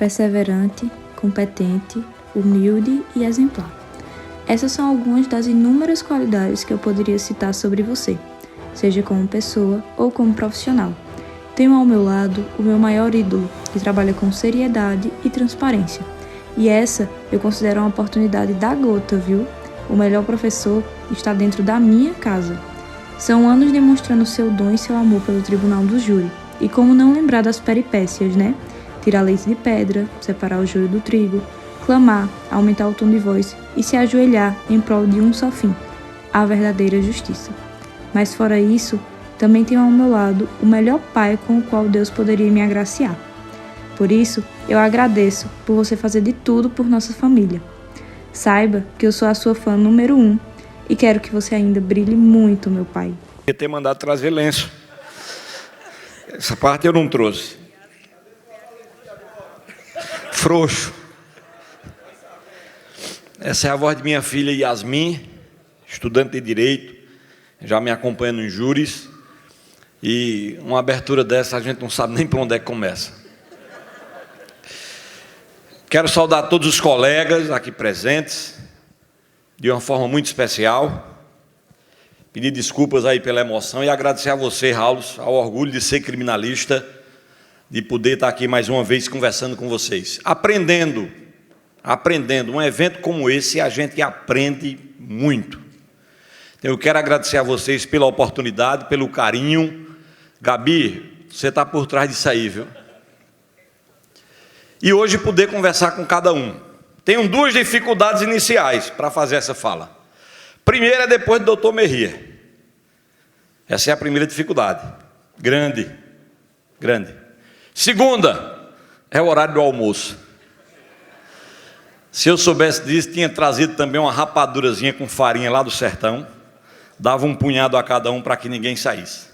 perseverante, competente, humilde e exemplar. Essas são algumas das inúmeras qualidades que eu poderia citar sobre você, seja como pessoa ou como profissional. Tenho ao meu lado o meu maior ídolo, que trabalha com seriedade e transparência. E essa eu considero uma oportunidade da gota, viu? O melhor professor está dentro da minha casa. São anos demonstrando seu dom e seu amor pelo tribunal do júri. E como não lembrar das peripécias, né? Tirar leite de pedra, separar o joio do trigo, clamar, aumentar o tom de voz e se ajoelhar em prol de um só fim, a verdadeira justiça. Mas fora isso, também tenho ao meu lado o melhor pai com o qual Deus poderia me agraciar. Por isso, eu agradeço por você fazer de tudo por nossa família. Saiba que eu sou a sua fã número 1 e quero que você ainda brilhe muito, meu pai. Eu ter mandado trazer lenço. Essa parte eu não trouxe. Frouxo. Essa é a voz de minha filha Yasmin, estudante de Direito, já me acompanhando em júris. E uma abertura dessa a gente não sabe nem por onde é que começa. Quero saudar todos os colegas aqui presentes, de uma forma muito especial. Pedir desculpas aí pela emoção e agradecer a você, Raul, ao orgulho de ser criminalista, de poder estar aqui mais uma vez conversando com vocês. Aprendendo. Um evento como esse, a gente aprende muito. Então, eu quero agradecer a vocês pela oportunidade, pelo carinho. Gabi, você está por trás disso aí, viu? E hoje poder conversar com cada um. Tenho duas dificuldades iniciais para fazer essa fala. Primeira é depois do doutor Merrier. Essa é a primeira dificuldade. Grande. Segunda, é o horário do almoço. Se eu soubesse disso, tinha trazido também uma rapadurazinha com farinha lá do sertão. Dava um punhado a cada um para que ninguém saísse.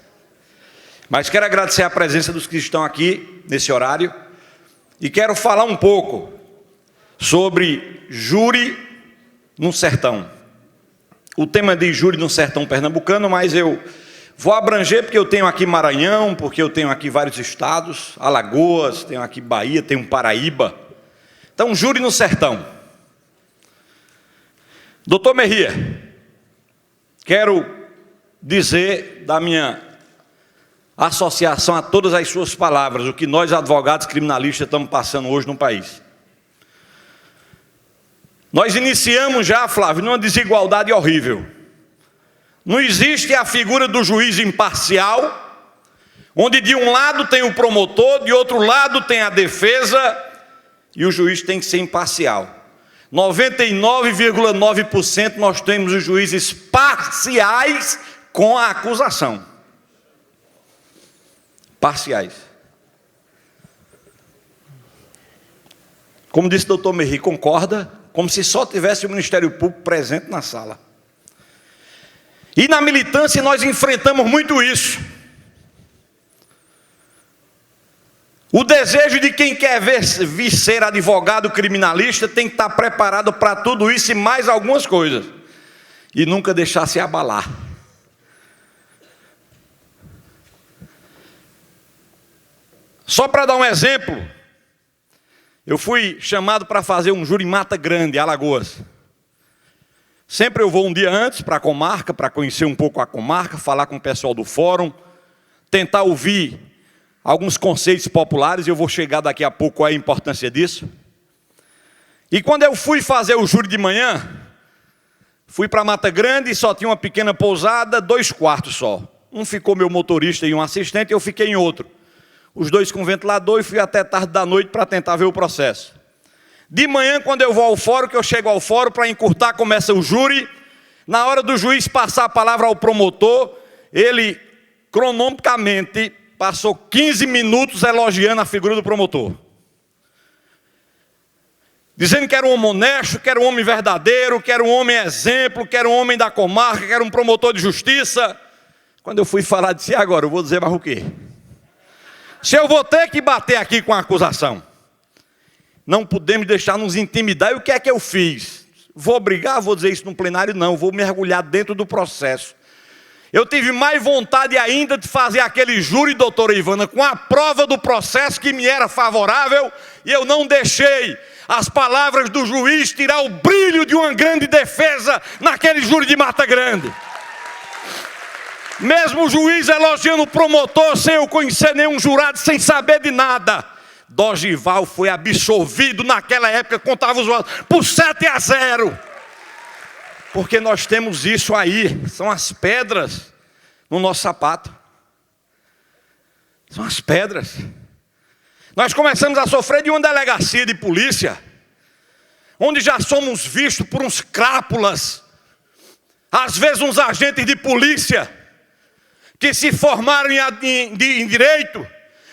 Mas quero agradecer a presença dos que estão aqui nesse horário. E quero falar um pouco sobre júri no sertão. O tema de júri no sertão pernambucano, mas eu vou abranger porque eu tenho aqui Maranhão, porque eu tenho aqui vários estados, Alagoas, tenho aqui Bahia, tenho Paraíba. Então, júri no sertão. Doutor Merrier, quero dizer da minha associação a todas as suas palavras, o que nós advogados criminalistas estamos passando hoje no país. Nós iniciamos já, Flávio, numa desigualdade horrível. Não existe a figura do juiz imparcial, onde de um lado tem o promotor, de outro lado tem a defesa, e o juiz tem que ser imparcial. 99,9% nós temos os juízes parciais com a acusação. Parciais. Como disse o doutor Merri, concorda? Como se só tivesse o Ministério Público presente na sala. E na militância nós enfrentamos muito isso. O desejo de quem quer vir ser advogado criminalista tem que estar preparado para tudo isso e mais algumas coisas. E nunca deixar se abalar. Só para dar um exemplo, eu fui chamado para fazer um júri em Mata Grande, Alagoas. Sempre eu vou um dia antes para a comarca, para conhecer um pouco a comarca, falar com o pessoal do fórum, tentar ouvir alguns conceitos populares, e eu vou chegar daqui a pouco à importância disso. E quando eu fui fazer o júri de manhã, fui para Mata Grande e só tinha uma pequena pousada, 2 quartos só. Um ficou meu motorista e um assistente, eu fiquei em outro. Os 2 com ventilador, e fui até tarde da noite para tentar ver o processo. De manhã, quando eu vou ao fórum, que eu chego ao fórum para encurtar, começa o júri. Na hora do juiz passar a palavra ao promotor, ele, cronomicamente, passou 15 minutos elogiando a figura do promotor. Dizendo que era um homem honesto, que era um homem verdadeiro, que era um homem exemplo, que era um homem da comarca, que era um promotor de justiça. Quando eu fui falar, disse, agora, eu vou dizer mais o quê? Se eu vou ter que bater aqui com a acusação, não podemos deixar nos intimidar. E o que é que eu fiz? Vou brigar, vou dizer isso no plenário? Não, vou mergulhar dentro do processo. Eu tive mais vontade ainda de fazer aquele júri, doutora Ivana, com a prova do processo que me era favorável, e eu não deixei as palavras do juiz tirar o brilho de uma grande defesa naquele júri de Mata Grande. Mesmo o juiz elogiando o promotor sem eu conhecer nenhum jurado, sem saber de nada, Dorival foi absolvido naquela época, contava os votos, por 7-0. Porque nós temos isso aí, são as pedras no nosso sapato. São as pedras. Nós começamos a sofrer de uma delegacia de polícia, onde já somos vistos por uns crápulas, às vezes uns agentes de polícia, que se formaram em direito,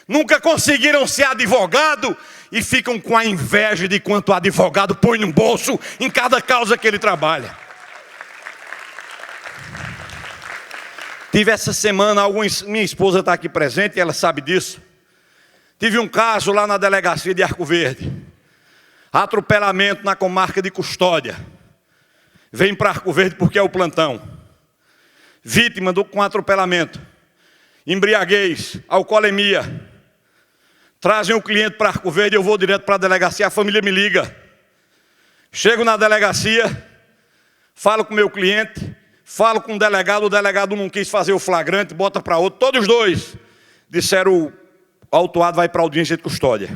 nunca conseguiram ser advogado, e ficam com a inveja de quanto o advogado põe no bolso em cada causa que ele trabalha. Tive essa semana, minha esposa está aqui presente e ela sabe disso. Tive um caso lá na delegacia de Arco Verde. Atropelamento na comarca de Custódia. Vem para Arco Verde porque é o plantão. Vítima com atropelamento. Embriaguez, alcoolemia. Trazem o cliente para Arco Verde, eu vou direto para a delegacia, a família me liga. Chego na delegacia, falo com o meu cliente, falo com o delegado não quis fazer o flagrante, bota para outro, todos os dois disseram: o autuado vai para a audiência de custódia,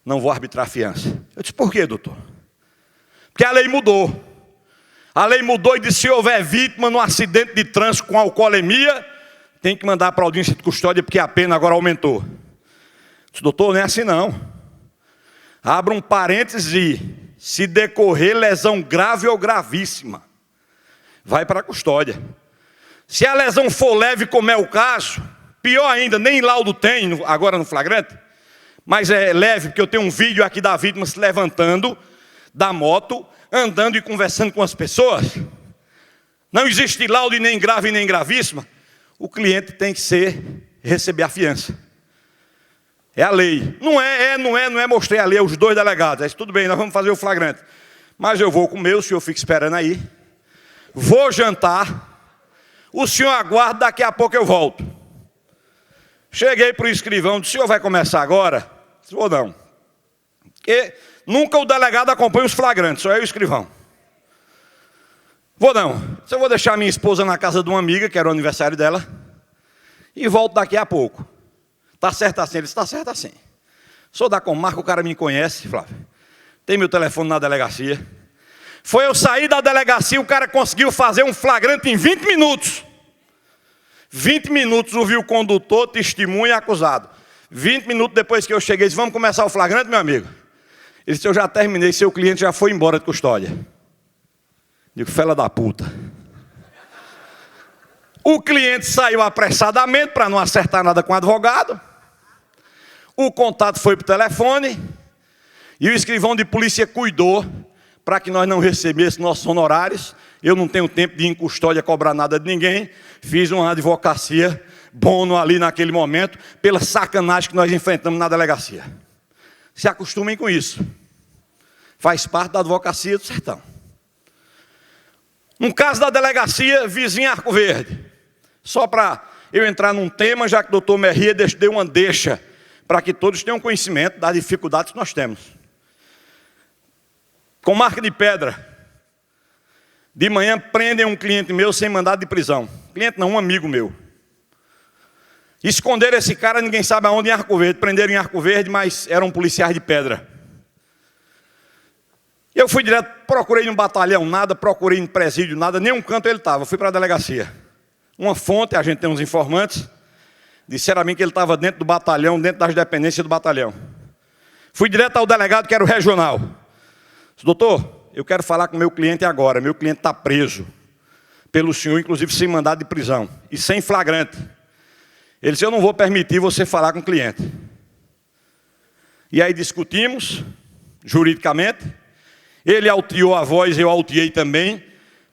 não vou arbitrar a fiança. Eu disse: por quê, doutor? Porque a lei mudou. A lei mudou e disse: se houver vítima no acidente de trânsito com alcoolemia, tem que mandar para a audiência de custódia, porque a pena agora aumentou. Eu disse: doutor, não é assim não. Abra um parêntese: se decorrer lesão grave ou gravíssima, vai para a custódia. Se a lesão for leve, como é o caso, pior ainda, nem laudo tem agora no flagrante, mas é leve, porque eu tenho um vídeo aqui da vítima se levantando da moto, andando e conversando com as pessoas. Não existe laudo nem grave nem gravíssima. O cliente tem que receber a fiança. É a lei. Não é mostrei a lei aos dois delegados. É, tudo bem, nós vamos fazer o flagrante. Mas eu vou comer, o senhor fica esperando aí. Vou jantar. O senhor aguarda, daqui a pouco eu volto. Cheguei para o escrivão, disse: o senhor vai começar agora? Disse: vou não. Porque nunca o delegado acompanha os flagrantes, só eu e o escrivão. Vou não. Eu vou deixar minha esposa na casa de uma amiga, que era o aniversário dela, e volto daqui a pouco. Está certo assim? Ele disse: está certo assim. Sou da comarca, o cara me conhece, Flávio. Tem meu telefone na delegacia. Foi eu sair da delegacia, o cara conseguiu fazer um flagrante em 20 minutos. 20 minutos, ouviu o condutor, testemunha e acusado. 20 minutos depois que eu cheguei, disse: vamos começar o flagrante, meu amigo? Ele disse: eu já terminei, seu cliente já foi embora de custódia. Digo: fela da puta. O cliente saiu apressadamente para não acertar nada com o advogado. O contato foi para o telefone. E o escrivão de polícia cuidou para que nós não recebêssemos nossos honorários. Eu não tenho tempo de ir em custódia cobrar nada de ninguém. Fiz uma advocacia bono ali naquele momento, pela sacanagem que nós enfrentamos na delegacia. Se acostumem com isso. Faz parte da advocacia do sertão. Um caso da delegacia vizinha Arco Verde. Só para eu entrar num tema, já que o doutor Merria deu uma deixa, para que todos tenham conhecimento das dificuldades que nós temos. Com marca de pedra. De manhã prendem um cliente meu sem mandado de prisão. Cliente não, um amigo meu. Esconderam esse cara, ninguém sabe aonde, em Arco Verde. Prenderam em Arco Verde, mas eram policiais de pedra. Eu fui direto, procurei no batalhão nada, procurei no presídio nada, nenhum canto ele estava. Fui para a delegacia. Uma fonte, a gente tem uns informantes, disseram a mim que ele estava dentro do batalhão, dentro das dependências do batalhão. Fui direto ao delegado, que era o regional. Disse: doutor, eu quero falar com o meu cliente agora. Meu cliente está preso pelo senhor, inclusive sem mandado de prisão e sem flagrante. Ele disse: eu não vou permitir você falar com o cliente. E aí discutimos, juridicamente. Ele alteou a voz, eu alteei também.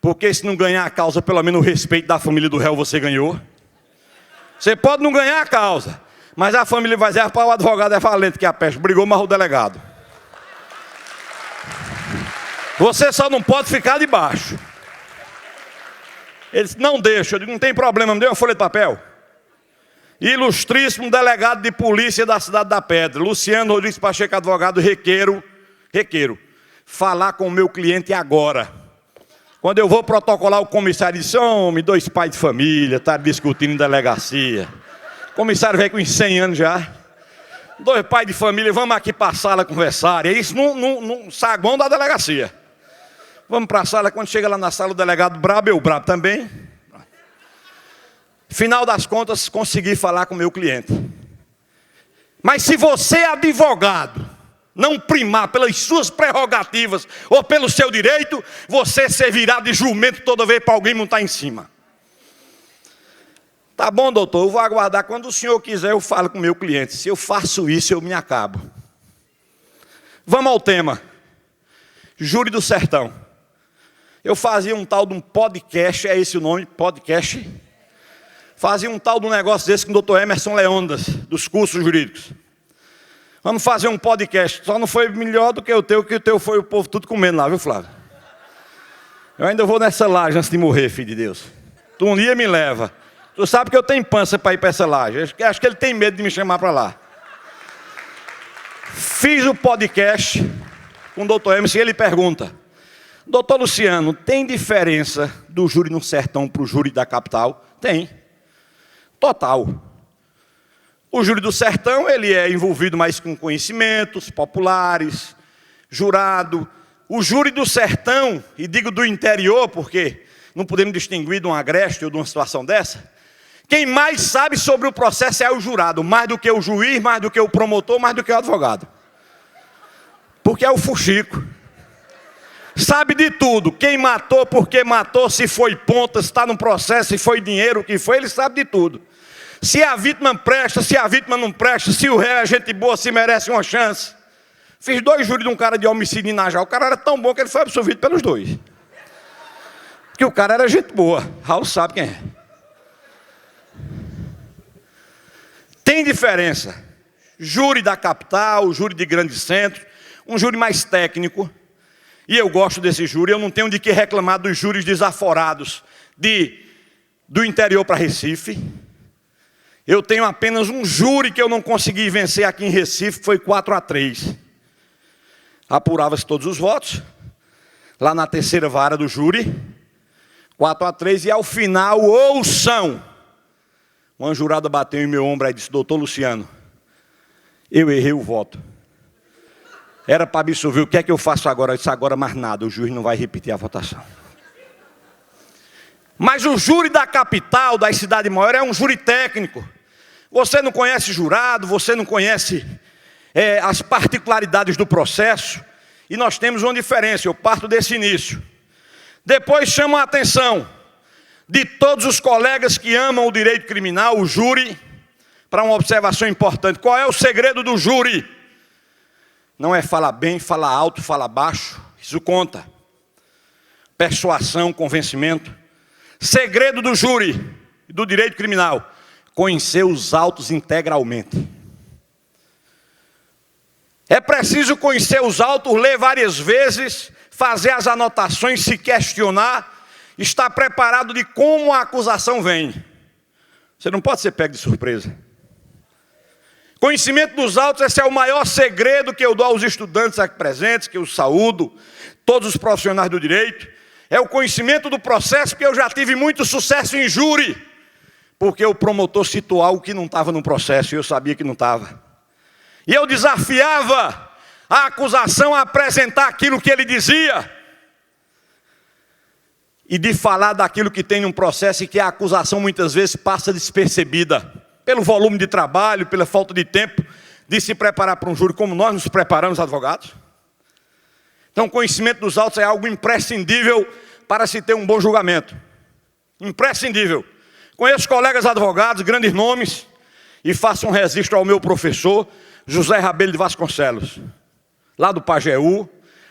Porque se não ganhar a causa, pelo menos o respeito da família do réu você ganhou. Você pode não ganhar a causa, mas a família vai dizer: o advogado é valente que a peste. Brigou, mas o delegado. Você só não pode ficar debaixo. Ele disse, não deixa. Eu digo, não tem problema, me dê uma folha de papel. Ilustríssimo delegado de polícia da cidade da Pedra, Luciano Rodrigues Pacheco, advogado Requeiro, falar com o meu cliente agora. Quando eu vou protocolar, o comissário disse, homem, 2 pais de família, tá discutindo em delegacia. O comissário veio com 100 anos já. 2 pais de família, vamos aqui para a sala conversar. É isso no saguão da delegacia. Vamos para a sala, quando chega lá na sala, o delegado brabo, eu brabo também. Final das contas, consegui falar com o meu cliente. Mas se você é advogado, não primar pelas suas prerrogativas ou pelo seu direito, você servirá de jumento toda vez para alguém montar em cima. Tá bom, doutor, eu vou aguardar. Quando o senhor quiser, eu falo com o meu cliente. Se eu faço isso, eu me acabo. Vamos ao tema. Júri do Sertão. Eu fazia um tal de um podcast, é esse o nome, podcast. Fazia um tal de um negócio desse com o doutor Emerson Leondas, dos cursos jurídicos. Vamos fazer um podcast. Só não foi melhor do que o teu foi o povo tudo comendo lá, viu, Flávio? Eu ainda vou nessa laje antes de morrer, filho de Deus. Tu um dia me leva. Tu sabe que eu tenho pança para ir para essa laje. Acho que ele tem medo de me chamar para lá. Fiz o podcast com o doutor Emerson e ele pergunta, doutor Luciano, tem diferença do júri no sertão para o júri da capital? Tem. Total. O júri do sertão, ele é envolvido mais com conhecimentos populares, jurado. O júri do sertão, e digo do interior, porque não podemos distinguir de um agreste ou de uma situação dessa, quem mais sabe sobre o processo é o jurado, mais do que o juiz, mais do que o promotor, mais do que o advogado. Porque é o fuxico. Sabe de tudo, quem matou, por que matou, se foi ponta, se está no processo, se foi dinheiro, o que foi, ele sabe de tudo. Se a vítima presta, se a vítima não presta, se o réu é gente boa, se merece uma chance. Fiz 2 júris de um cara de homicídio em Najá. O cara era tão bom que ele foi absolvido pelos 2. Porque o cara era gente boa. Raul sabe quem é. Tem diferença. Júri da capital, júri de grandes centros, um júri mais técnico. E eu gosto desse júri. Eu não tenho de que reclamar dos júris desaforados do interior para Recife. Eu tenho apenas um júri que eu não consegui vencer aqui em Recife, foi 4-3. Apurava-se todos os votos, lá na 3ª vara do júri, 4-3, e ao final, ouçam! Uma jurada bateu em meu ombro e disse, doutor Luciano, eu errei o voto. Era para absolver, o que é que eu faço agora? Eu disse, agora mais nada, o juiz não vai repetir a votação. Mas o júri da capital, das cidades maiores, é um júri técnico. Você não conhece jurado, você não conhece as particularidades do processo. E nós temos uma diferença, eu parto desse início. Depois chamo a atenção de todos os colegas que amam o direito criminal, o júri, para uma observação importante. Qual é o segredo do júri? Não é falar bem, falar alto, falar baixo, isso conta. Persuasão, convencimento. Segredo do júri e do direito criminal, conhecer os autos integralmente. É preciso conhecer os autos, ler várias vezes, fazer as anotações, se questionar, estar preparado de como a acusação vem. Você não pode ser pego de surpresa. Conhecimento dos autos, esse é o maior segredo que eu dou aos estudantes aqui presentes, que eu saúdo, todos os profissionais do direito. É o conhecimento do processo, porque eu já tive muito sucesso em júri, porque o promotor citou algo que não estava no processo, e eu sabia que não estava. E eu desafiava a acusação a apresentar aquilo que ele dizia, e de falar daquilo que tem num processo e que a acusação muitas vezes passa despercebida, pelo volume de trabalho, pela falta de tempo de se preparar para um júri, como nós nos preparamos, advogados. Então, o conhecimento dos autos é algo imprescindível para se ter um bom julgamento. Imprescindível. Conheço colegas advogados, grandes nomes, e faço um registro ao meu professor, José Rabelo de Vasconcelos, lá do Pajeú,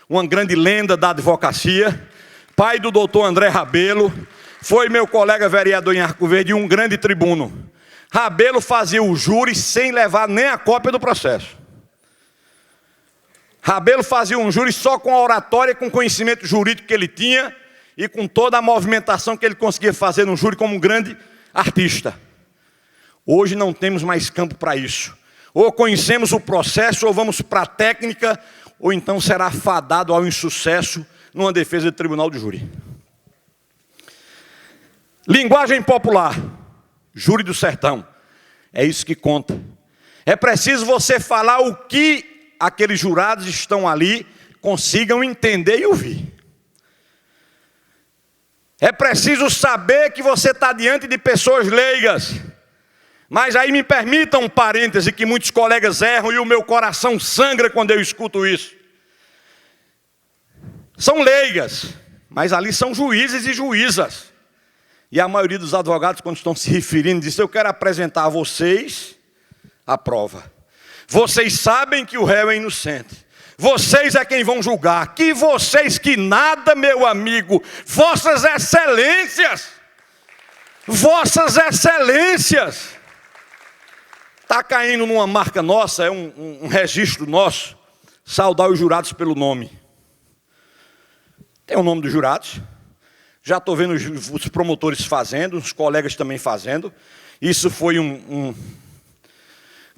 uma grande lenda da advocacia, pai do doutor André Rabelo, foi meu colega vereador em Arco Verde e um grande tribuno. Rabelo fazia o júri sem levar nem a cópia do processo. Rabelo fazia um júri só com a oratória, com o conhecimento jurídico que ele tinha, e com toda a movimentação que ele conseguia fazer no júri como um grande artista. Hoje não temos mais campo para isso. Ou conhecemos o processo, ou vamos para a técnica, ou então será fadado ao insucesso numa defesa de tribunal de júri. Linguagem popular, júri do sertão, é isso que conta. É preciso você falar o que aqueles jurados estão ali consigam entender e ouvir. É preciso saber que você está diante de pessoas leigas. Mas aí me permitam um parêntese que muitos colegas erram e o meu coração sangra quando eu escuto isso. São leigas, mas ali são juízes e juízas. E a maioria dos advogados, quando estão se referindo, diz: eu quero apresentar a vocês a prova. Vocês sabem que o réu é inocente. Vocês é quem vão julgar. Que vocês que nada, meu amigo. Vossas excelências. Vossas excelências. Está caindo numa marca nossa, é um registro nosso, saudar os jurados pelo nome. Tem o nome dos jurados. Já estou vendo os promotores fazendo, os colegas também fazendo. Isso foi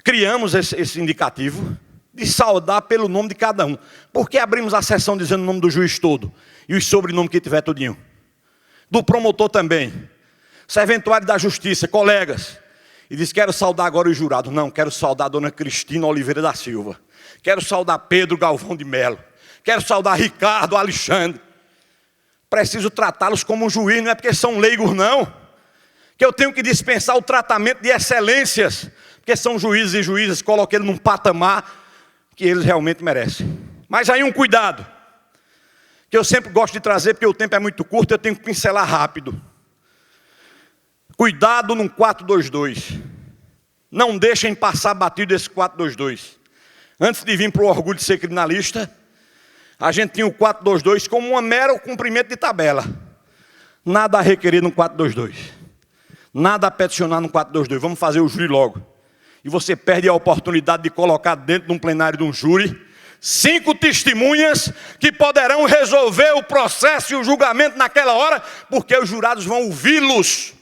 criamos esse indicativo de saudar pelo nome de cada um. Por que abrimos a sessão dizendo o nome do juiz todo? E os sobrenomes que tiver todinho. Do promotor também. Serventuário da Justiça, colegas. E diz: quero saudar agora os jurados. Não, quero saudar a dona Cristina Oliveira da Silva. Quero saudar Pedro Galvão de Melo. Quero saudar Ricardo Alexandre. Preciso tratá-los como um juiz, não é porque são leigos não. Que eu tenho que dispensar o tratamento de excelências. Porque são juízes e juízas, coloquei eles num patamar que eles realmente merecem. Mas aí um cuidado, que eu sempre gosto de trazer, porque o tempo é muito curto, eu tenho que pincelar rápido. Cuidado num 422. Não deixem passar batido esse 422. Antes de vir para o orgulho de ser criminalista, a gente tinha o 422 como um mero cumprimento de tabela. Nada a requerer no 422. Nada a peticionar no 422. Vamos fazer o júri logo. E você perde a oportunidade de colocar dentro de um plenário de um júri 5 testemunhas que poderão resolver o processo e o julgamento naquela hora, porque os jurados vão ouvi-los.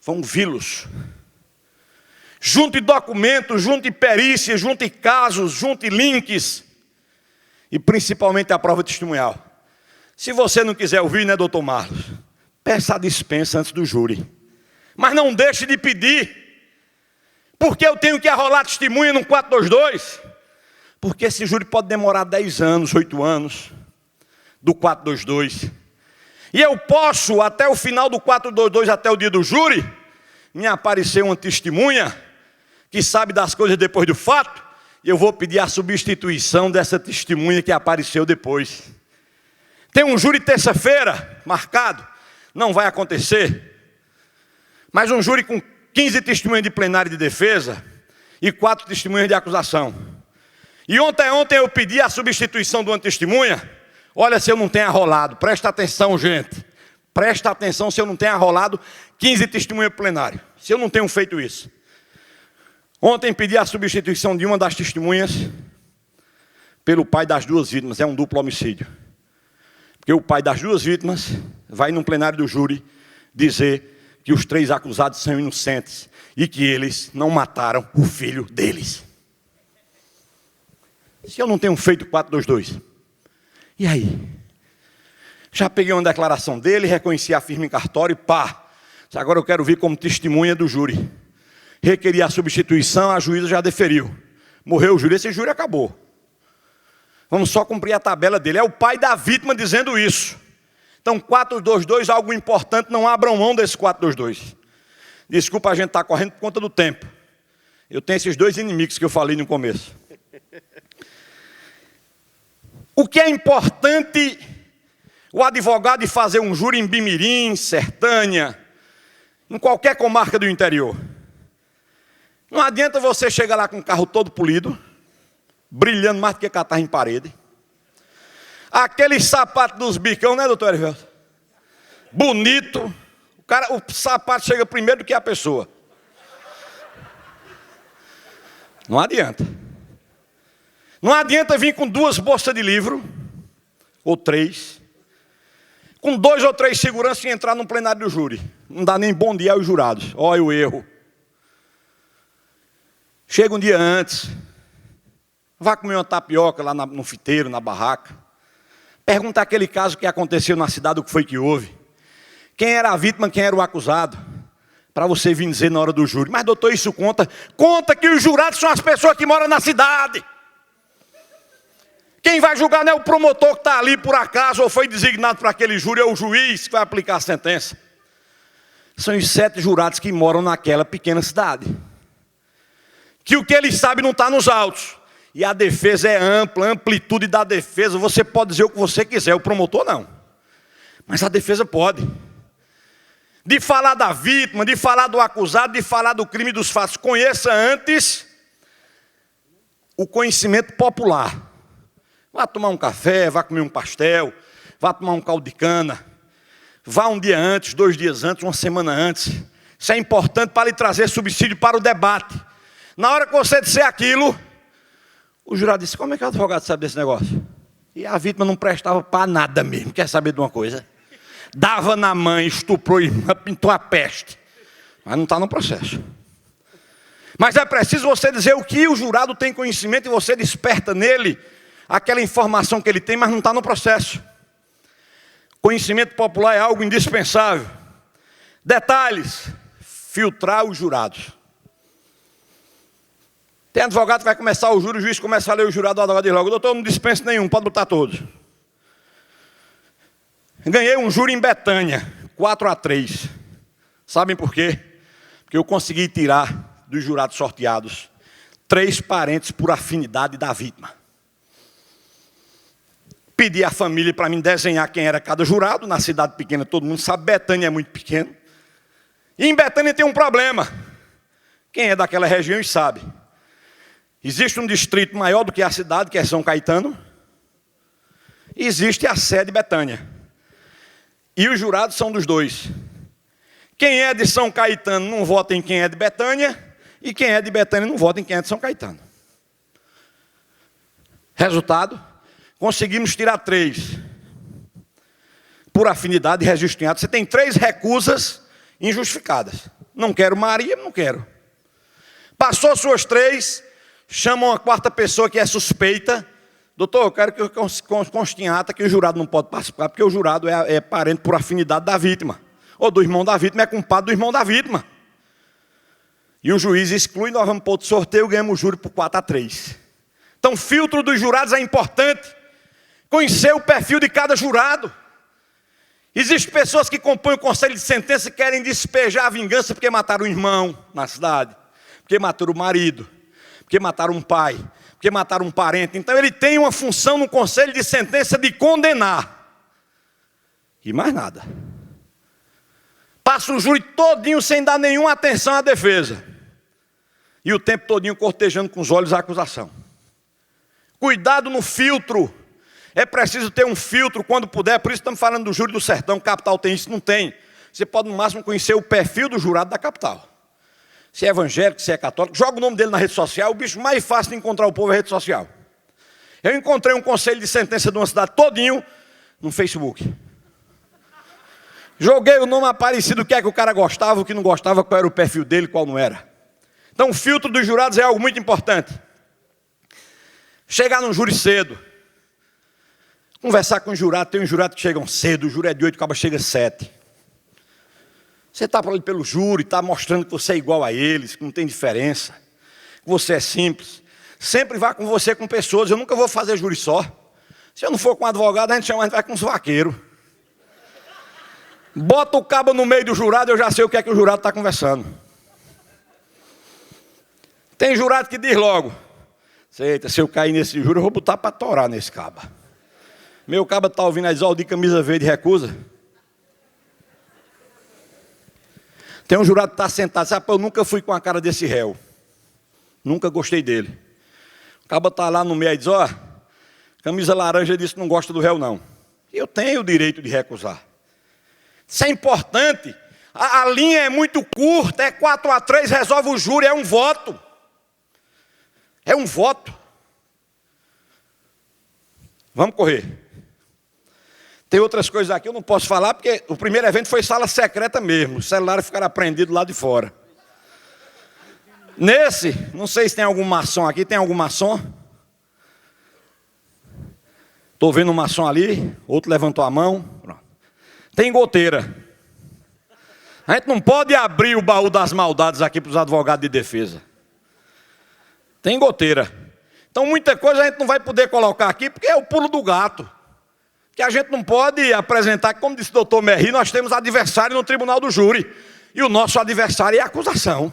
Vão ouvi-los. Junte documentos, junte perícias, junte casos, junte links. E principalmente a prova testemunhal. Se você não quiser ouvir, né, doutor Marlos? Peça a dispensa antes do júri. Mas não deixe de pedir. Porque eu tenho que arrolar testemunha no 422? Porque esse júri pode demorar 10 anos, 8 anos, do 422. E eu posso, até o final do 422, até o dia do júri, me aparecer uma testemunha que sabe das coisas depois do fato, e eu vou pedir a substituição dessa testemunha que apareceu depois. Tem um júri terça-feira marcado, não vai acontecer, mas um júri com 15 testemunhas de plenário de defesa e 4 testemunhas de acusação. E ontem eu pedi a substituição de uma testemunha. Olha, se eu não tenho arrolado, presta atenção, gente. Presta atenção se eu não tenho arrolado 15 testemunhas plenário. Se eu não tenho feito isso. Ontem pedi a substituição de uma das testemunhas pelo pai das 2 vítimas. É um duplo homicídio. Porque o pai das 2 vítimas vai num plenário do júri dizer que os 3 acusados são inocentes e que eles não mataram o filho deles. Se eu não tenho feito 422, e aí? Já peguei uma declaração dele, reconheci a firma em cartório e pá. Agora eu quero vir como testemunha do júri. Requeri a substituição, a juíza já deferiu. Morreu o júri, esse júri acabou. Vamos só cumprir a tabela dele. É o pai da vítima dizendo isso. Então 422, algo importante, não abram mão desse 422. Desculpa, a gente está correndo por conta do tempo. Eu tenho esses 2 inimigos que eu falei no começo. O que é importante o advogado de fazer um júri em Bimirim, Sertânia, em qualquer comarca do interior? Não adianta você chegar lá com o carro todo polido, brilhando mais do que catarro em parede. Aquele sapato dos bicão, né, doutor Erivelto? Bonito. O sapato chega primeiro do que a pessoa. Não adianta. Não adianta vir com 2 bolsas de livro, ou 3, com 2 ou 3 seguranças e entrar no plenário do júri. Não dá nem bom dia aos jurados. Olha o erro. Chega um dia antes. Vá comer uma tapioca lá no fiteiro, na barraca. Pergunta aquele caso que aconteceu na cidade, o que foi que houve. Quem era a vítima, quem era o acusado. Para você vir dizer na hora do júri. Mas doutor, isso conta? Conta que os jurados são as pessoas que moram na cidade. Quem vai julgar não é o promotor que está ali por acaso, ou foi designado para aquele júri, é o juiz que vai aplicar a sentença. São os 7 jurados que moram naquela pequena cidade. Que o que eles sabem não está nos autos. E a defesa é ampla, a amplitude da defesa, você pode dizer o que você quiser, o promotor não. Mas a defesa pode. De falar da vítima, de falar do acusado, de falar do crime e dos fatos. Conheça antes o conhecimento popular. Vá tomar um café, vá comer um pastel, vá tomar um caldo de cana. Vá um dia antes, 2 dias antes, uma semana antes. Isso é importante para lhe trazer subsídio para o debate. Na hora que você disser aquilo, o jurado disse, como é que o advogado sabe desse negócio? E a vítima não prestava para nada mesmo. Quer saber de uma coisa? Dava na mãe, estuprou e pintou a peste. Mas não está no processo. Mas é preciso você dizer o que o jurado tem conhecimento e você desperta nele aquela informação que ele tem, mas não está no processo. Conhecimento popular é algo indispensável. Detalhes, filtrar os jurados. Tem advogado que vai começar o júri, o juiz começa a ler o jurado, o advogado diz logo, doutor, não dispensa nenhum, pode botar todos. Ganhei um júri em Betânia, 4-3. Sabem por quê? Porque eu consegui tirar dos jurados sorteados 3 parentes por afinidade da vítima. Pedi à família para mim desenhar quem era cada jurado. Na cidade pequena, todo mundo sabe, Betânia é muito pequeno. E em Betânia tem um problema. Quem é daquela região sabe. Existe um distrito maior do que a cidade, que é São Caetano. E existe a sede Betânia. E os jurados são dos 2. Quem é de São Caetano não vota em quem é de Betânia. E quem é de Betânia não vota em quem é de São Caetano. Resultado? Conseguimos tirar 3. Por afinidade e registro em ato. Você tem 3 recusas injustificadas. Não quero Maria, não quero. Passou suas 3, chamam a 4ª pessoa que é suspeita. Doutor, eu quero que conste em ata que o jurado não pode participar, porque o jurado é parente por afinidade da vítima. Ou do irmão da vítima, é compadre do irmão da vítima. E o juiz exclui, nós vamos para outro sorteio, ganhamos o júri por 4-3. Então, filtro dos jurados é importante. Conhecer o perfil de cada jurado. Existem pessoas que compõem o conselho de sentença e querem despejar a vingança porque mataram um irmão na cidade, porque mataram o marido, porque mataram um pai, porque mataram um parente. Então ele tem uma função no conselho de sentença de condenar. E mais nada. Passa o júri todinho sem dar nenhuma atenção à defesa. E o tempo todinho cortejando com os olhos a acusação. Cuidado no filtro. É preciso ter um filtro quando puder. Por isso estamos falando do júri do sertão. Capital tem isso? Não tem. Você pode no máximo conhecer o perfil do jurado da capital. Se é evangélico, se é católico. Joga o nome dele na rede social. O bicho mais fácil de encontrar o povo é a rede social. Eu encontrei um conselho de sentença de uma cidade todinho no Facebook. Joguei o nome aparecido, o que é que o cara gostava, o que não gostava, qual era o perfil dele, qual não era. Então o filtro dos jurados é algo muito importante. Chegar num júri cedo. Conversar com o jurado, tem um jurado que chegam cedo, o júri é de 8, o cara chega 7. Você está ali pelo júri, está mostrando que você é igual a eles, que não tem diferença, que você é simples. Sempre vá com você com pessoas, eu nunca vou fazer júri só. Se eu não for com um advogado, a gente vai com uns vaqueiros. Bota o cabo no meio do jurado, eu já sei o que é que o jurado está conversando. Tem jurado que diz logo, eita, se eu cair nesse júri, eu vou botar para torar nesse cabo. Meu cabo está ouvindo a Isolde de camisa verde recusa. Tem um jurado que está sentado, sabe, eu nunca fui com a cara desse réu. Nunca gostei dele. O cabo está lá no meio e diz, ó, camisa laranja disse que não gosta do réu não. Eu tenho o direito de recusar. Isso é importante. A linha é muito curta, é 4-3, resolve o júri, é um voto. É um voto. Vamos correr. Tem outras coisas aqui, eu não posso falar, porque o primeiro evento foi sala secreta mesmo. Os celulares ficaram prendidos lá de fora. Nesse, não sei se tem algum maçom aqui. Tem algum maçom? Estou vendo um maçom ali. Outro levantou a mão. Pronto. Tem goteira. A gente não pode abrir o baú das maldades aqui para os advogados de defesa. Tem goteira. Então muita coisa a gente não vai poder colocar aqui, porque é o pulo do gato. Que a gente não pode apresentar, como disse o doutor Merri, nós temos adversário no tribunal do júri. E o nosso adversário é a acusação.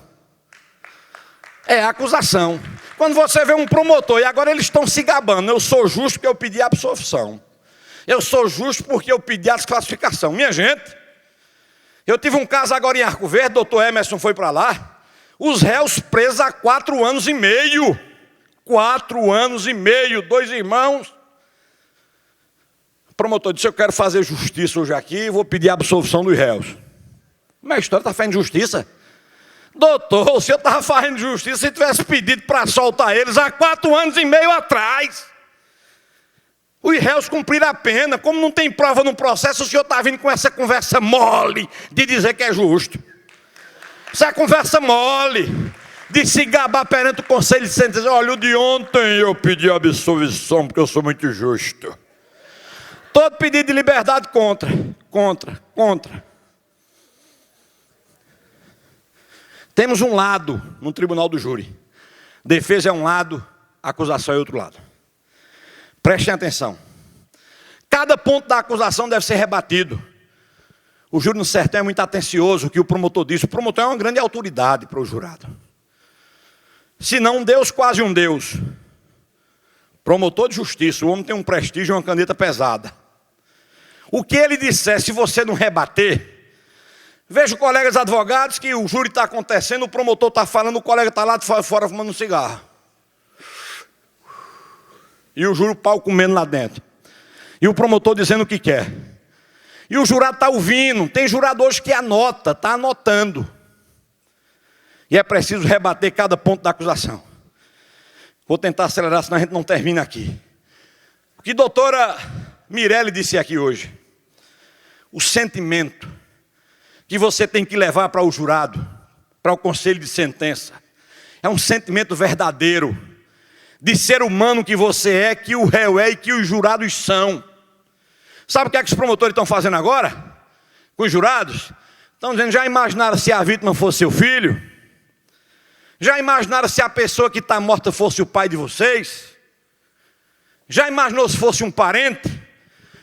É a acusação. Quando você vê um promotor, e agora eles estão se gabando, eu sou justo porque eu pedi a absolvição. Eu sou justo porque eu pedi a desclassificação. Minha gente, eu tive um caso agora em Arco Verde, doutor Emerson foi para lá, os réus presos há 4 anos e meio. 4 anos e meio, 2 irmãos. O promotor disse, eu quero fazer justiça hoje aqui, vou pedir a absolvição dos réus. Minha história está fazendo justiça. Doutor, o senhor estava fazendo justiça se tivesse pedido para soltar eles há 4 anos e meio atrás. Os réus cumpriram a pena. Como não tem prova no processo, o senhor está vindo com essa conversa mole de dizer que é justo. Isso é conversa mole de se gabar perante o conselho de sentença. Olha, o de ontem eu pedi absolvição porque eu sou muito justo. Todo pedido de liberdade contra. Temos um lado no tribunal do júri. Defesa é um lado, acusação é outro lado. Prestem atenção. Cada ponto da acusação deve ser rebatido. O júri no sertão é muito atencioso, o que o promotor disse. O promotor é uma grande autoridade para o jurado. Se não um Deus, quase um Deus. Promotor de justiça, o homem tem um prestígio e uma caneta pesada. O que ele disser, se você não rebater, vejo colegas advogados que o júri está acontecendo, o promotor está falando, o colega está lá de fora fumando um cigarro. E o júri o pau comendo lá dentro. E o promotor dizendo o que quer. E o jurado está ouvindo. Tem jurado hoje que anota, está anotando. E é preciso rebater cada ponto da acusação. Vou tentar acelerar, senão a gente não termina aqui. O que a doutora Mirelle disse aqui hoje. O sentimento que você tem que levar para o jurado, para o conselho de sentença, é um sentimento verdadeiro, de ser humano que você é, que o réu é e que os jurados são. Sabe o que é que os promotores estão fazendo agora? Com os jurados? Estão dizendo, já imaginaram se a vítima fosse seu filho? Já imaginaram se a pessoa que está morta fosse o pai de vocês? Já imaginou se fosse um parente?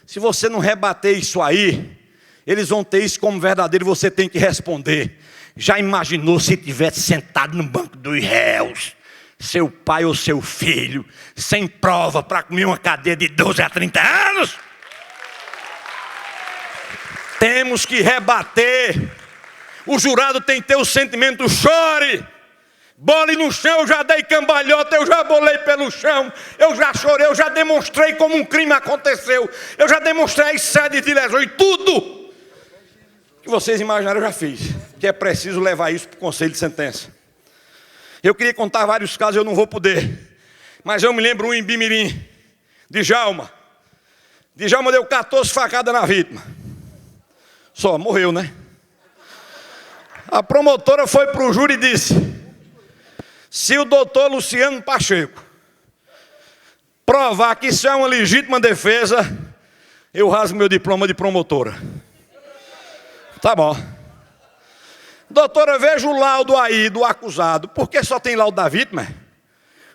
Se você não rebater isso aí, eles vão ter isso como verdadeiro e você tem que responder. Já imaginou se tivesse sentado no banco dos réus, seu pai ou seu filho, sem prova, para comer uma cadeia de 12 a 30 anos? Temos que rebater. O jurado tem que ter o sentimento, chore. Bole no chão, eu já dei cambalhota, eu já bolei pelo chão, eu já chorei, eu já demonstrei como um crime aconteceu, eu já demonstrei as sedes de lesões, tudo que vocês imaginaram eu já fiz. Que é preciso levar isso para o conselho de sentença. Eu queria contar vários casos, eu não vou poder, mas eu me lembro um em Bimirim, Djalma. Djalma deu 14 facadas na vítima. Só, morreu, né? A promotora foi para o júri e disse, se o doutor Luciano Pacheco provar que isso é uma legítima defesa, eu rasgo meu diploma de promotora. Tá bom. Doutora, veja o laudo aí do acusado. Por que só tem laudo da vítima?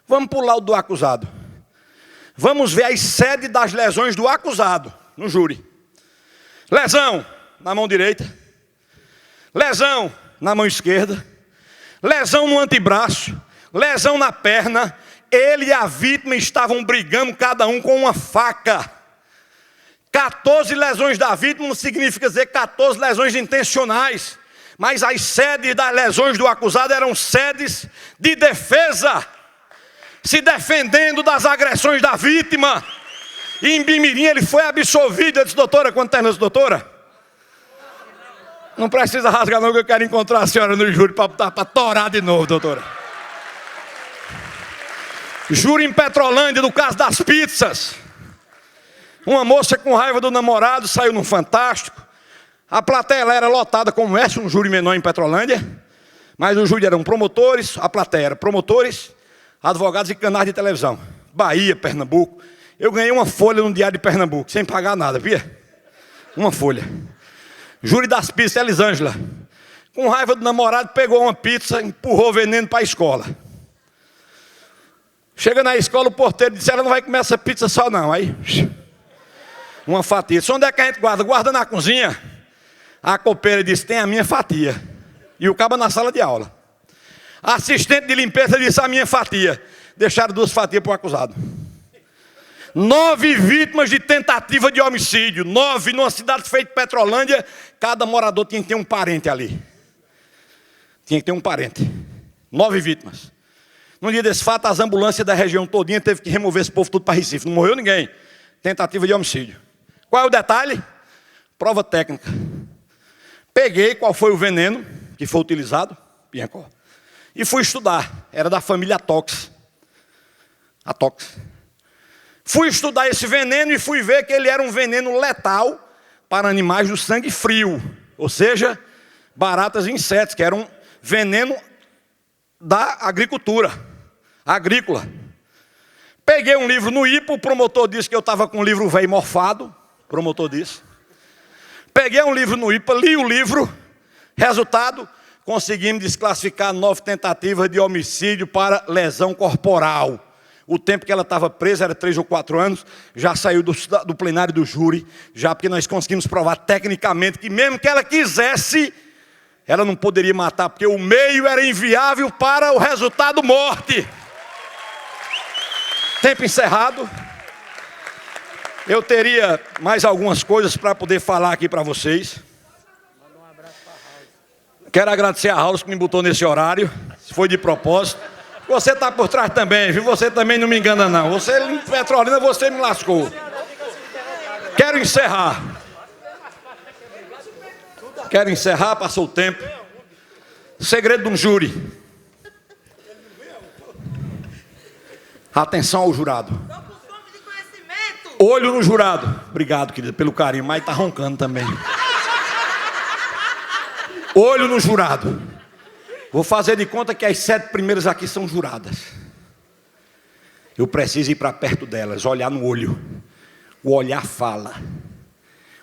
Vamos para o laudo do acusado. Vamos ver as sedes das lesões do acusado no júri. Lesão na mão direita. Lesão na mão esquerda. Lesão no antebraço. Lesão na perna. Ele e a vítima estavam brigando, cada um com uma faca. 14 lesões da vítima não significa dizer 14 lesões intencionais. Mas as sedes das lesões do acusado eram sedes de defesa, se defendendo das agressões da vítima. E em Bimirim ele foi absolvido. Eu disse, doutora, quanto terminou isso, doutora? Não precisa rasgar não, que eu quero encontrar a senhora no júri para torar de novo, doutora. Júri em Petrolândia, do caso das pizzas. Uma moça com raiva do namorado saiu num Fantástico. A plateia lá era lotada como esse, um júri menor em Petrolândia. Mas o júri eram promotores, a plateia era promotores, advogados e canais de televisão. Bahia, Pernambuco. Eu ganhei uma folha no Diário de Pernambuco, sem pagar nada, via? Uma folha. Júri das pizzas, Elisângela. Com raiva do namorado, pegou uma pizza, empurrou veneno para a escola. Chega na escola, o porteiro disse, ela não vai comer essa pizza só não. Aí, uma fatia. Disse, onde é que a gente guarda? Guarda na cozinha. A copeira disse, tem a minha fatia. E o cabo na sala de aula. A assistente de limpeza disse, a minha fatia. Deixaram 2 fatias para o acusado. 9 vítimas de tentativa de homicídio. 9 numa cidade feita Petrolândia. Cada morador tinha que ter um parente ali. Tinha que ter um parente. 9 vítimas. No dia desse fato, as ambulâncias da região todinha teve que remover esse povo tudo para Recife. Não morreu ninguém. Tentativa de homicídio. Qual é o detalhe? Prova técnica. Peguei qual foi o veneno que foi utilizado, e fui estudar. Era da família Atox. Atox. Fui estudar esse veneno e fui ver que ele era um veneno letal para animais do sangue frio. Ou seja, baratas e insetos, que era um veneno da agricultura, agrícola. Peguei um livro no IPA, o promotor disse que eu estava com um livro velho morfado, o promotor disse. Peguei um livro no IPA, li o livro, resultado, conseguimos desclassificar 9 tentativas de homicídio para lesão corporal. O tempo que ela estava presa era 3 ou 4 anos, já saiu do plenário do júri, já porque nós conseguimos provar tecnicamente que mesmo que ela quisesse, ela não poderia matar, porque o meio era inviável para o resultado morte. Tempo encerrado. Eu teria mais algumas coisas para poder falar aqui para vocês. Quero agradecer a Raul que me botou nesse horário, se foi de propósito. Você está por trás também, viu? Você também não me engana não. Você, em Petrolina, você me lascou. Quero encerrar. Passou o tempo. Segredo de um júri. Atenção ao jurado. Olho no jurado. Obrigado, querida, pelo carinho, mas está roncando também. Olho no jurado. Vou fazer de conta que as 7 primeiras aqui são juradas. Eu preciso ir para perto delas, olhar no olho. O olhar fala.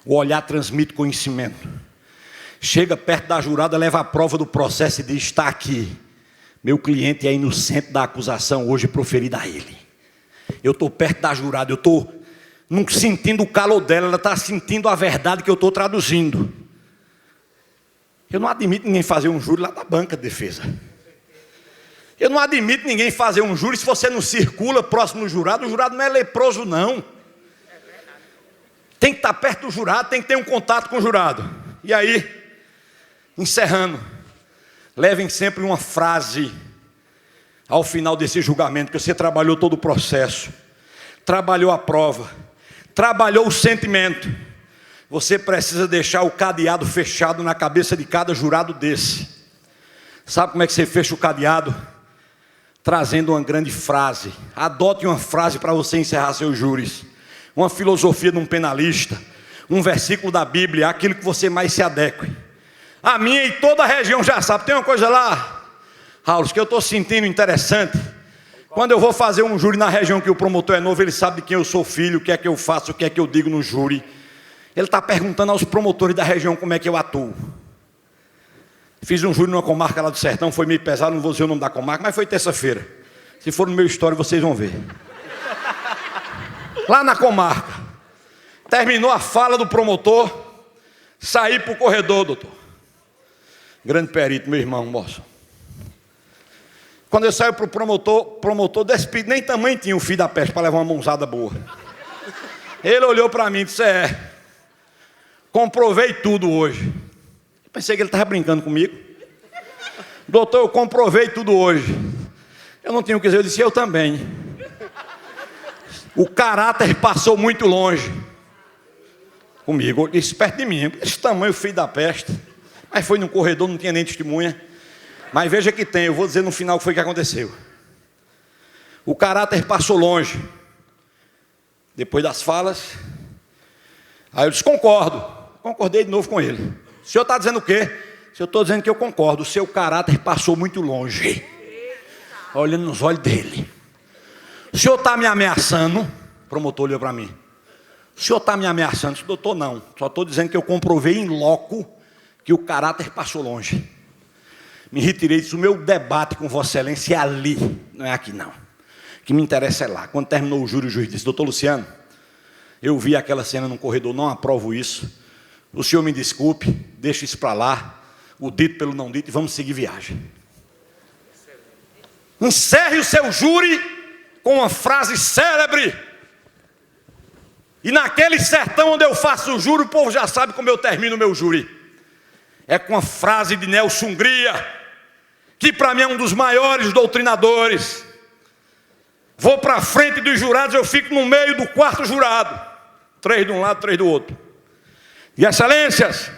O olhar transmite conhecimento. Chega perto da jurada, leva a prova do processo e diz, está aqui. Meu cliente é inocente da acusação hoje proferida a ele. Eu estou perto da jurada, eu estou sentindo o calor dela, ela está sentindo a verdade que eu estou traduzindo. Eu não admito ninguém fazer um júri lá da banca de defesa. Eu não admito ninguém fazer um júri se você não circula próximo do jurado. O jurado não é leproso, não. Tem que estar perto do jurado, tem que ter um contato com o jurado. E aí, encerrando, levem sempre uma frase ao final desse julgamento, que você trabalhou todo o processo, trabalhou a prova, trabalhou o sentimento. Você precisa deixar o cadeado fechado na cabeça de cada jurado desse. Sabe como é que você fecha o cadeado? Trazendo uma grande frase. Adote uma frase para você encerrar seus júris. Uma filosofia de um penalista, um versículo da Bíblia, aquilo que você mais se adeque. A minha e toda a região já sabe. Tem uma coisa lá, Raul, que eu estou sentindo interessante. Quando eu vou fazer um júri na região que o promotor é novo, ele sabe de quem eu sou filho, o que é que eu faço, o que é que eu digo no júri. Ele está perguntando aos promotores da região como é que eu atuo. Fiz um júri numa comarca lá do sertão, foi meio pesado, não vou dizer o nome da comarca, mas foi terça-feira. Se for no meu história, vocês vão ver. Lá na comarca, terminou a fala do promotor, saí para o corredor, doutor. Grande perito, meu irmão, moço. Quando eu saio para o promotor despedido, nem tamanho tinha o filho da peste para levar uma mãozada boa. Ele olhou para mim e disse, comprovei tudo hoje. Eu pensei que ele estava brincando comigo. Doutor, eu comprovei tudo hoje. Eu não tinha o que dizer, eu disse, eu também. O caráter passou muito longe comigo, disse perto de mim, esse tamanho, filho da peste. Mas foi no corredor, não tinha nem testemunha. Mas veja que tem, eu vou dizer no final o que foi que aconteceu. O caráter passou longe. Depois das falas, Aí eu disse, concordo. Concordei de novo com ele. O senhor está dizendo o quê? Se eu estou dizendo que eu concordo, o seu caráter passou muito longe. Olhando nos olhos dele. O senhor está me ameaçando? O promotor olhou para mim. O senhor está me ameaçando? Eu disse, doutor, não. Só estou dizendo que eu comprovei em loco que o caráter passou longe. Me retirei disso. O meu debate com Vossa Excelência é ali, não é aqui não. O que me interessa é lá. Quando terminou o júri, o juiz disse, doutor Luciano, eu vi aquela cena no corredor, não aprovo isso. O senhor me desculpe, deixa isso para lá, o dito pelo não dito, e vamos seguir viagem. Encerre o seu júri com uma frase célebre. E naquele sertão onde eu faço o júri, o povo já sabe como eu termino o meu júri. É com a frase de Nelson Hungria, que para mim é um dos maiores doutrinadores. Vou para a frente dos jurados, eu fico no meio do quarto jurado. 3 de um lado, 3 do outro. E excelências,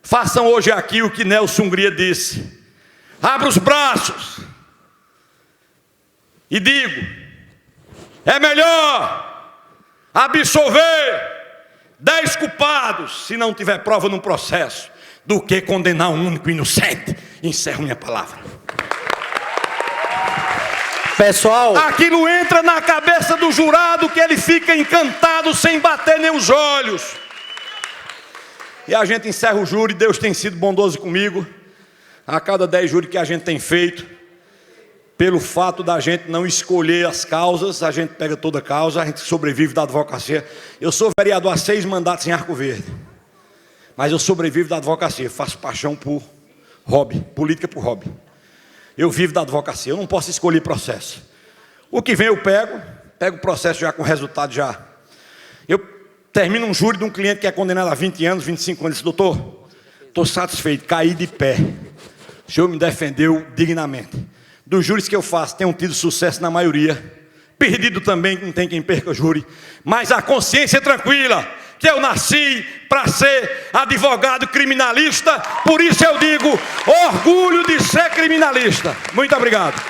façam hoje aqui o que Nelson Hungria disse. Abra os braços e digo, é melhor absolver 10 culpados, se não tiver prova no processo, do que condenar um único inocente. Encerro minha palavra. Pessoal, aquilo entra na cabeça do jurado que ele fica encantado sem bater nem os olhos. E a gente encerra o júri. Deus tem sido bondoso comigo. A cada 10 júris que a gente tem feito, pelo fato da gente não escolher as causas, a gente pega toda a causa, a gente sobrevive da advocacia. Eu sou vereador há 6 mandatos em Arco Verde, mas eu sobrevivo da advocacia. Faço paixão por hobby, política por hobby. Eu vivo da advocacia, eu não posso escolher processo. O que vem eu pego o processo já com resultado já. Eu termino um júri de um cliente que é condenado a 20 anos, 25 anos. Disse, doutor, estou satisfeito, caí de pé. O senhor me defendeu dignamente. Dos júris que eu faço, tenho tido sucesso na maioria. Perdido também, não tem quem perca júri. Mas a consciência é tranquila, que eu nasci para ser advogado criminalista. Por isso eu digo, orgulho de ser criminalista. Muito obrigado.